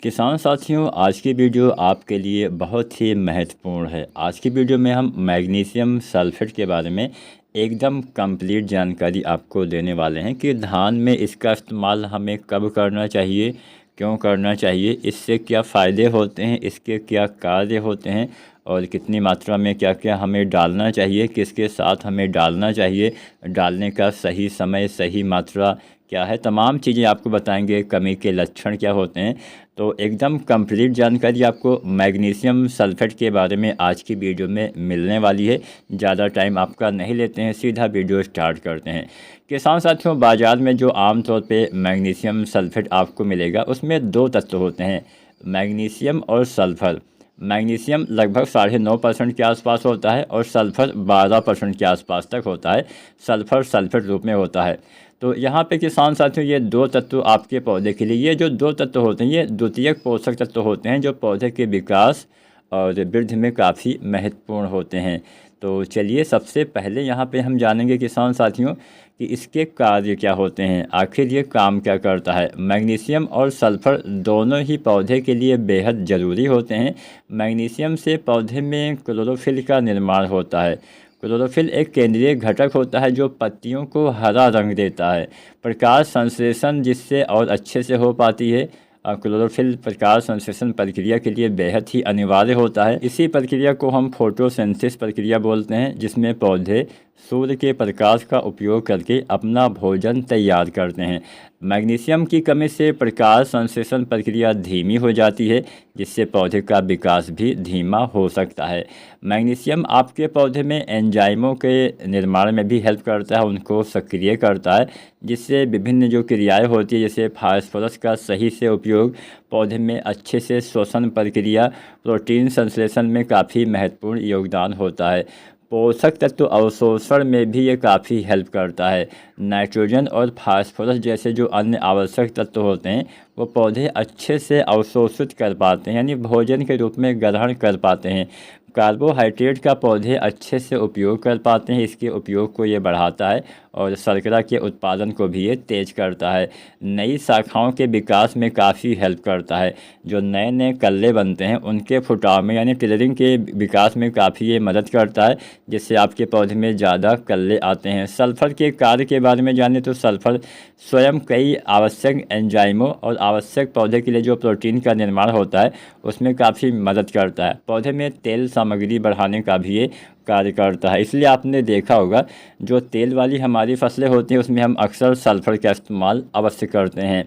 किसान साथियों, आज की वीडियो आपके लिए बहुत ही महत्वपूर्ण है। आज की वीडियो में हम मैग्नीशियम सल्फेट के बारे में एकदम कंप्लीट जानकारी आपको देने वाले हैं कि धान में इसका इस्तेमाल हमें कब करना चाहिए, क्यों करना चाहिए, इससे क्या फ़ायदे होते हैं, इसके क्या कार्य होते हैं और कितनी मात्रा में क्या क्या हमें डालना चाहिए, किसके साथ हमें डालना चाहिए, डालने का सही समय, सही मात्रा क्या है, तमाम चीज़ें आपको बताएंगे। कमी के लक्षण क्या होते हैं, तो एकदम कंप्लीट जानकारी आपको मैग्नीशियम सल्फेट के बारे में आज की वीडियो में मिलने वाली है। ज़्यादा टाइम आपका नहीं लेते हैं, सीधा वीडियो स्टार्ट करते हैं। किसान साथियों, बाज़ार में जो आम तौर पे मैग्नीशियम सल्फेट आपको मिलेगा उसमें दो तत्व होते हैं, मैग्नीशियम और सल्फ़र। मैग्नीशियम लगभग 9.5% के आसपास होता है और सल्फ़र 12% के आसपास तक होता है। सल्फ़र सल्फेट रूप में होता है। तो यहाँ पे किसान साथियों, ये दो तत्व आपके पौधे के लिए, ये जो दो तत्व होते हैं ये द्वितीयक पोषक तत्व होते हैं जो पौधे के विकास और वृद्धि में काफ़ी महत्वपूर्ण होते हैं। तो चलिए, सबसे पहले यहाँ पे हम जानेंगे किसान साथियों कि इसके कार्य क्या होते हैं, आखिर ये काम क्या करता है। मैग्नीशियम और सल्फ़र दोनों ही पौधे के लिए बेहद ज़रूरी होते हैं। मैग्नीशियम से पौधे में क्लोरोफिल का निर्माण होता है। क्लोरोफिल एक केंद्रीय घटक होता है जो पत्तियों को हरा रंग देता है। प्रकाश संश्लेषण जिससे और अच्छे से हो पाती है। क्लोरोफिल प्रकाश संश्लेषण प्रक्रिया के लिए बेहद ही अनिवार्य होता है। इसी प्रक्रिया को हम फोटोसिंथेसिस प्रक्रिया बोलते हैं, जिसमें पौधे सूर्य के प्रकाश का उपयोग करके अपना भोजन तैयार करते हैं। मैग्नीशियम की कमी से प्रकाश संश्लेषण प्रक्रिया धीमी हो जाती है, जिससे पौधे का विकास भी धीमा हो सकता है। मैग्नीशियम आपके पौधे में एंजाइमों के निर्माण में भी हेल्प करता है, उनको सक्रिय करता है, जिससे विभिन्न जो क्रियाएं होती है जैसे फास्फोरस का सही से उपयोग पौधे में अच्छे से श्वसन प्रक्रिया, प्रोटीन संश्लेषण में काफ़ी महत्वपूर्ण योगदान होता है। पोषक तत्व अवशोषण में भी ये काफ़ी हेल्प करता है। नाइट्रोजन और फास्फोरस जैसे जो अन्य आवश्यक तत्व होते हैं वो पौधे अच्छे से अवशोषित कर पाते हैं, यानी भोजन के रूप में ग्रहण कर पाते हैं। कार्बोहाइड्रेट का पौधे अच्छे से उपयोग कर पाते हैं, इसके उपयोग को ये बढ़ाता है और शर्करा के उत्पादन को भी ये तेज करता है। नई शाखाओं के विकास में काफ़ी हेल्प करता है। जो नए नए कल्ले बनते हैं उनके फुटाव में, यानी टिलरिंग के विकास में काफ़ी ये मदद करता है, जिससे आपके पौधे में ज़्यादा कल्ले आते हैं। सल्फ़र के कार्य के बारे में जानें तो सल्फ़र स्वयं कई आवश्यक एंजाइमों और आवश्यक पौधे के लिए जो प्रोटीन का निर्माण होता है उसमें काफ़ी मदद करता है। पौधे में तेल सामग्री बढ़ाने का भी ये कार्य करता है। इसलिए आपने देखा होगा जो तेल वाली हमारी फसलें होती हैं उसमें हम अक्सर सल्फ़र का इस्तेमाल अवश्य करते हैं।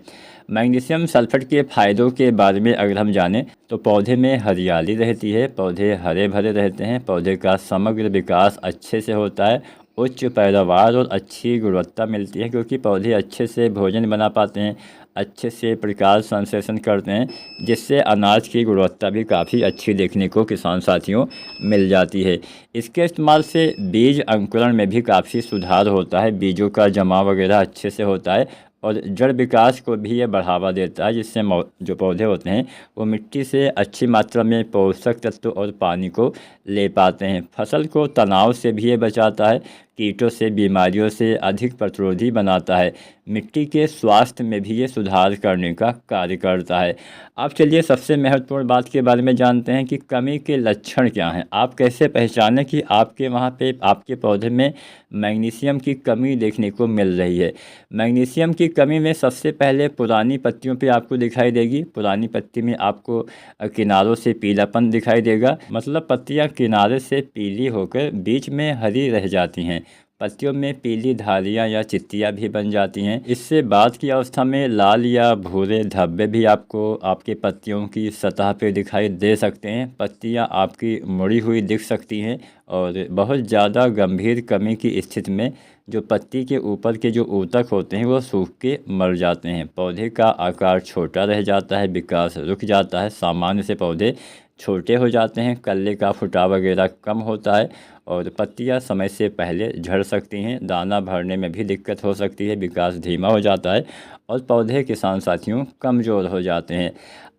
मैग्नीशियम सल्फेट के फ़ायदों के बारे में अगर हम जानें तो पौधे में हरियाली रहती है, पौधे हरे भरे रहते हैं, पौधे का समग्र विकास अच्छे से होता है, उच्च पैदावार और अच्छी गुणवत्ता मिलती है क्योंकि पौधे अच्छे से भोजन बना पाते हैं, अच्छे से प्रकाश संश्लेषण करते हैं, जिससे अनाज की गुणवत्ता भी काफ़ी अच्छी देखने को किसान साथियों मिल जाती है। इसके इस्तेमाल से बीज अंकुरण में भी काफ़ी सुधार होता है, बीजों का जमाव वगैरह अच्छे से होता है और जड़ विकास को भी ये बढ़ावा देता है, जिससे जो पौधे होते हैं वो मिट्टी से अच्छी मात्रा में पोषक तत्व और पानी को ले पाते हैं। फसल को तनाव से भी ये बचाता है, कीटों से, बीमारियों से अधिक प्रतिरोधी बनाता है, मिट्टी के स्वास्थ्य में भी ये सुधार करने का कार्य करता है। अब चलिए सबसे महत्वपूर्ण बात के बारे में जानते हैं कि कमी के लक्षण क्या हैं। आप कैसे पहचानें कि आपके वहाँ पे आपके पौधे में मैग्नीशियम की कमी देखने को मिल रही है। मैग्नीशियम की कमी में सबसे पहले पुरानी पत्तियों पे आपको दिखाई देगी। पुरानी पत्ती में आपको किनारों से पीलापन दिखाई देगा, मतलब पत्तियाँ किनारे से पीली होकर बीच में हरी रह जाती हैं। पत्तियों में पीली धारियाँ या चित्तियाँ भी बन जाती हैं। इससे बाद की अवस्था में लाल या भूरे धब्बे भी आपको आपके पत्तियों की सतह पे दिखाई दे सकते हैं। पत्तियाँ आपकी मुड़ी हुई दिख सकती हैं और बहुत ज़्यादा गंभीर कमी की स्थिति में जो पत्ती के ऊपर के जो ऊतक होते हैं वो सूख के मर जाते हैं। पौधे का आकार छोटा रह जाता है, विकास रुक जाता है, सामान्य से पौधे छोटे हो जाते हैं, कल्ले का फुटाव वगैरह कम होता है और पत्तियां समय से पहले झड़ सकती हैं, दाना भरने में भी दिक्कत हो सकती है, विकास धीमा हो जाता है और पौधे किसान साथियों कमज़ोर हो जाते हैं।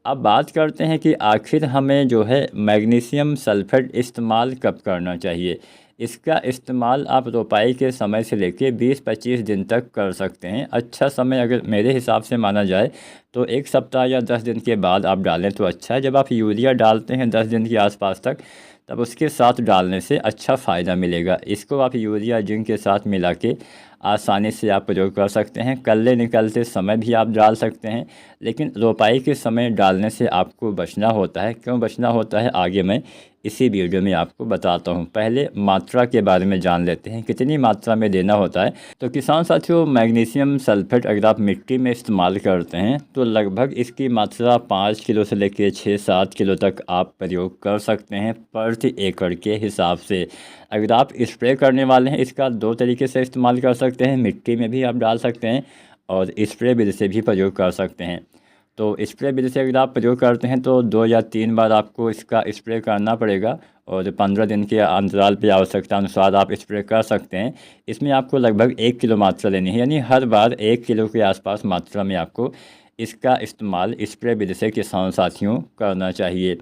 अब बात करते हैं कि आखिर हमें जो है मैग्नीशियम सल्फेट इस्तेमाल कब करना चाहिए। इसका इस्तेमाल आप रोपाई के समय से लेके 20-25 दिन तक कर सकते हैं। अच्छा समय अगर मेरे हिसाब से माना जाए तो 1 सप्ताह या 10 दिन के बाद आप डालें तो अच्छा है। जब आप यूरिया डालते हैं 10 दिन के आसपास तक, तब उसके साथ डालने से अच्छा फ़ायदा मिलेगा। इसको आप यूरिया जिंक के साथ मिला के आसानी से आप प्रयोग कर सकते हैं। कल्ले निकलते समय भी आप डाल सकते हैं, लेकिन रोपाई के समय डालने से आपको बचना होता है। क्यों बचना होता है, आगे मैं इसी वीडियो में आपको बताता हूँ। पहले मात्रा के बारे में जान लेते हैं, कितनी मात्रा में देना होता है। तो किसान साथियों, मैग्नीशियम सल्फेट अगर आप मिट्टी में इस्तेमाल करते हैं तो लगभग इसकी मात्रा 5 किलो से लेकर 6-7 किलो तक आप प्रयोग कर सकते हैं प्रति एकड़ के हिसाब से। अगर आप स्प्रे करने वाले हैं, इसका 2 तरीके से इस्तेमाल कर सकते हैं। मिट्टी में भी आप डाल सकते हैं और स्प्रे विधि से भी प्रयोग कर सकते हैं। तो स्प्रे विधि से अगर आप प्रयोग करते हैं तो 2 या 3 बार आपको इसका स्प्रे करना पड़ेगा और 15 दिन के अंतराल पे आवश्यकता अनुसार आप स्प्रे कर सकते हैं। इसमें आपको लगभग 1 किलो मात्रा लेनी है, यानी हर बार 1 किलो के आसपास मात्रा में आपको इसका इस्तेमाल स्प्रे विधि से किसान साथियों करना चाहिए।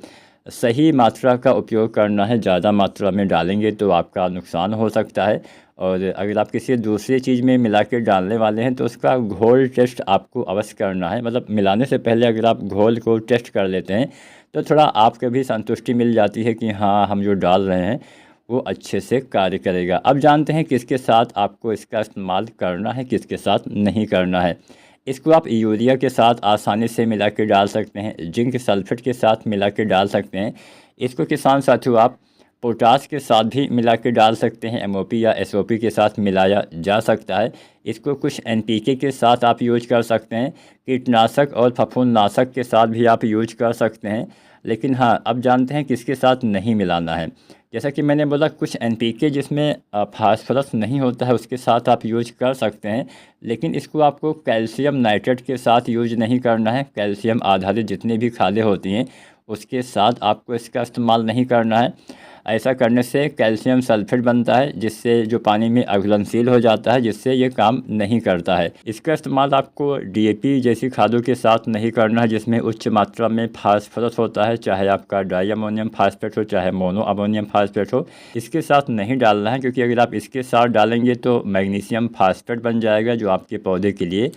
सही मात्रा का उपयोग करना है। ज़्यादा मात्रा में डालेंगे तो आपका नुकसान हो सकता है। और अगर आप किसी दूसरी चीज़ में मिला के डालने वाले हैं तो उसका घोल टेस्ट आपको अवश्य करना है। मतलब मिलाने से पहले अगर आप घोल को टेस्ट कर लेते हैं तो थोड़ा आपको भी संतुष्टि मिल जाती है कि हाँ, हम जो डाल रहे हैं वो अच्छे से कार्य करेगा। अब जानते हैं किसके साथ आपको इसका इस्तेमाल करना है, किसके साथ नहीं करना है। इसको आप यूरिया के साथ आसानी से मिला के डाल सकते हैं, जिंक सल्फेट के साथ मिला के डाल सकते हैं। इसको किसान साथियों आप पोटास के साथ भी मिला के डाल सकते हैं, एमओपी या एसओपी के साथ मिलाया जा सकता है। इसको कुछ एनपीके के साथ आप यूज कर सकते हैं। कीटनाशक और फफूंदनाशक के साथ भी आप यूज कर सकते हैं। लेकिन हाँ, अब जानते हैं किसके साथ नहीं मिलाना है। जैसा कि मैंने बोला, कुछ एनपीके जिसमें फास्फोरस नहीं होता है उसके साथ आप यूज कर सकते हैं, लेकिन इसको आपको कैल्शियम नाइट्रेट के साथ यूज नहीं करना है। कैल्शियम आधारित जितनी भी खादें होती हैं उसके साथ आपको इसका इस्तेमाल नहीं करना है। ऐसा करने से कैल्शियम सल्फेट बनता है, जिससे जो पानी में अघुलनशील हो जाता है, जिससे ये काम नहीं करता है। इसका इस्तेमाल आपको डीएपी जैसी खादों के साथ नहीं करना है जिसमें उच्च मात्रा में फास्फोरस होता है, चाहे आपका डाई अमोनियम फास्फेट हो चाहे मोनो अमोनियम फास्फेट हो। इसके साथ नहीं डालना है, क्योंकि अगर आप इसके साथ डालेंगे तो मैग्नीशियम फास्फेट बन जाएगा जो आपके पौधे के लिए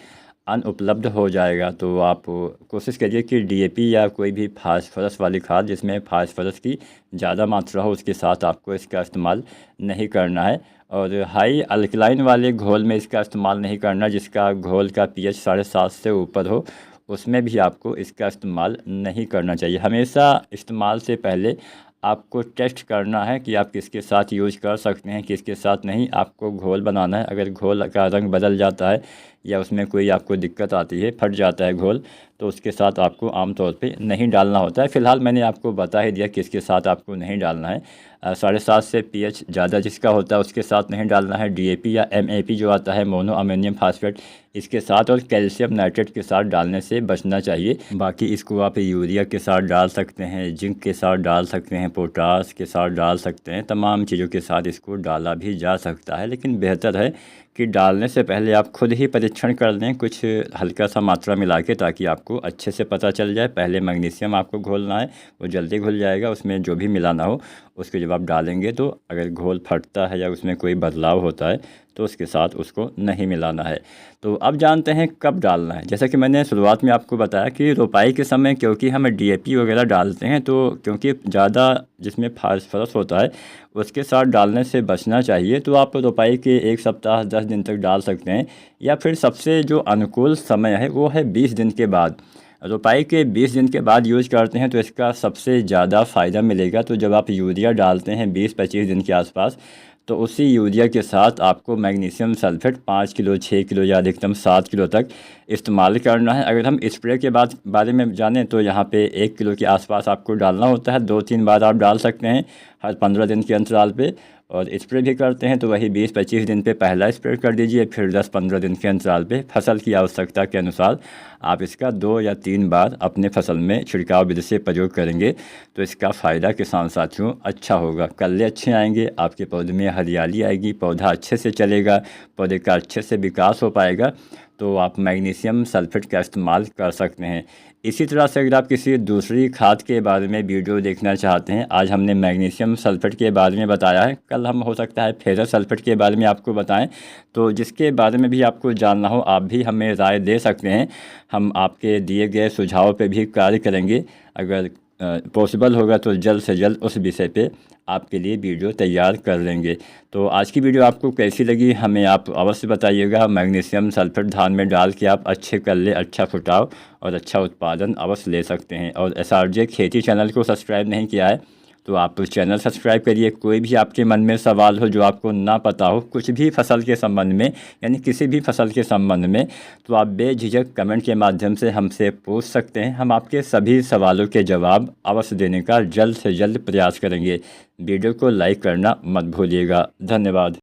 अनुपलब्ध हो जाएगा। तो आप कोशिश करिए कि डीएपी या कोई भी फास्फोरस वाली खाद जिसमें फास्फोरस की ज़्यादा मात्रा हो उसके साथ आपको इसका इस्तेमाल नहीं करना है। और हाई अल्कलाइन वाले घोल में इसका इस्तेमाल नहीं करना, जिसका घोल का पीएच 7.5 से ऊपर हो, उसमें भी आपको इसका इस्तेमाल नहीं करना चाहिए। हमेशा इस्तेमाल से पहले आपको टेस्ट करना है कि आप किसके साथ यूज कर सकते हैं, किसके साथ नहीं। आपको घोल बनाना है। अगर घोल का रंग बदल जाता है या उसमें कोई आपको दिक्कत आती है, फट जाता है घोल, तो उसके साथ आपको आमतौर पे नहीं डालना होता है। फ़िलहाल मैंने आपको बता ही दिया किसके साथ आपको नहीं डालना है। 7.5 से पीएच ज़्यादा जिसका होता है उसके साथ नहीं डालना है। डीएपी या एमएपी जो आता है, मोनो अमोनियम फास्फेट, इसके साथ और कैल्शियम नाइट्रेट के साथ डालने से बचना चाहिए। बाकी इसको आप यूरिया के साथ डाल सकते हैं, जिंक के साथ डाल सकते हैं, पोटास के साथ डाल सकते हैं। तमाम चीज़ों के साथ इसको डाला भी जा सकता है, लेकिन बेहतर है कि डालने से पहले आप खुद ही परीक्षण कर लें कुछ हल्का सा मात्रा मिला के, ताकि आपको अच्छे से पता चल जाए। पहले मैग्नीशियम आपको घोलना है, वो जल्दी घुल जाएगा। उसमें जो भी मिलाना हो उसको जब आप डालेंगे तो अगर घोल फटता है या उसमें कोई बदलाव होता है तो उसके साथ उसको नहीं मिलाना है। तो अब जानते हैं कब डालना है। जैसा कि मैंने शुरुआत में आपको बताया कि रोपाई के समय क्योंकि हम डीएपी वगैरह डालते हैं, तो क्योंकि ज़्यादा जिसमें फास्फोरस होता है उसके साथ डालने से बचना चाहिए। तो आप रोपाई के 1 सप्ताह 10 दिन तक डाल सकते हैं, या फिर सबसे जो अनुकूल समय है वो है 20 दिन के बाद। रोपाई के 20 दिन के बाद यूज करते हैं तो इसका सबसे ज़्यादा फ़ायदा मिलेगा। तो जब आप यूरिया डालते हैं 20-25 दिन के आसपास, तो उसी यूरिया के साथ आपको मैग्नीशियम सल्फेट 5 किलो 6 किलो या अधिकतम 7 किलो तक इस्तेमाल करना है। अगर हम स्प्रे के बारे में जानें तो यहाँ पे 1 किलो के आसपास आपको डालना होता है। 2-3 बार आप डाल सकते हैं हर 15 दिन के अंतराल पे। और स्प्रे भी करते हैं तो वही 20-25 दिन पे पहला स्प्रे कर दीजिए, फिर 10-15 दिन के अंतराल पे फसल की आवश्यकता के अनुसार आप इसका 2 या 3 बार अपने फसल में छिड़काव विधि से प्रयोग करेंगे तो इसका फ़ायदा किसान साथियों अच्छा होगा। कल्ले अच्छे आएंगे, आपके पौधे में हरियाली आएगी, पौधा अच्छे से चलेगा, पौधे का अच्छे से विकास हो पाएगा। तो आप मैग्नीशियम सल्फेट का इस्तेमाल कर सकते हैं। इसी तरह से अगर आप किसी दूसरी खाद के बारे में वीडियो देखना चाहते हैं, आज हमने मैग्नीशियम सल्फेट के बारे में बताया है, कल हम हो सकता है फेरस सल्फेट के बारे में आपको बताएं। तो जिसके बारे में भी आपको जानना हो आप भी हमें राय दे सकते हैं। हम आपके दिए गए सुझाव पे भी कार्य करेंगे। अगर पॉसिबल होगा तो जल्द से जल्द उस विषय पे आपके लिए वीडियो तैयार कर लेंगे। तो आज की वीडियो आपको कैसी लगी हमें आप अवश्य बताइएगा। मैग्नीशियम सल्फेट धान में डाल के आप अच्छे कल्ले, अच्छा फुटाव और अच्छा उत्पादन अवश्य ले सकते हैं। और SRJ खेती चैनल को सब्सक्राइब नहीं किया है तो आप उस चैनल सब्सक्राइब करिए। कोई भी आपके मन में सवाल हो जो आपको ना पता हो, कुछ भी फसल के संबंध में, यानी किसी भी फसल के संबंध में, तो आप बेझिझक कमेंट के माध्यम से हमसे पूछ सकते हैं। हम आपके सभी सवालों के जवाब अवश्य देने का जल्द से जल्द प्रयास करेंगे। वीडियो को लाइक करना मत भूलिएगा। धन्यवाद।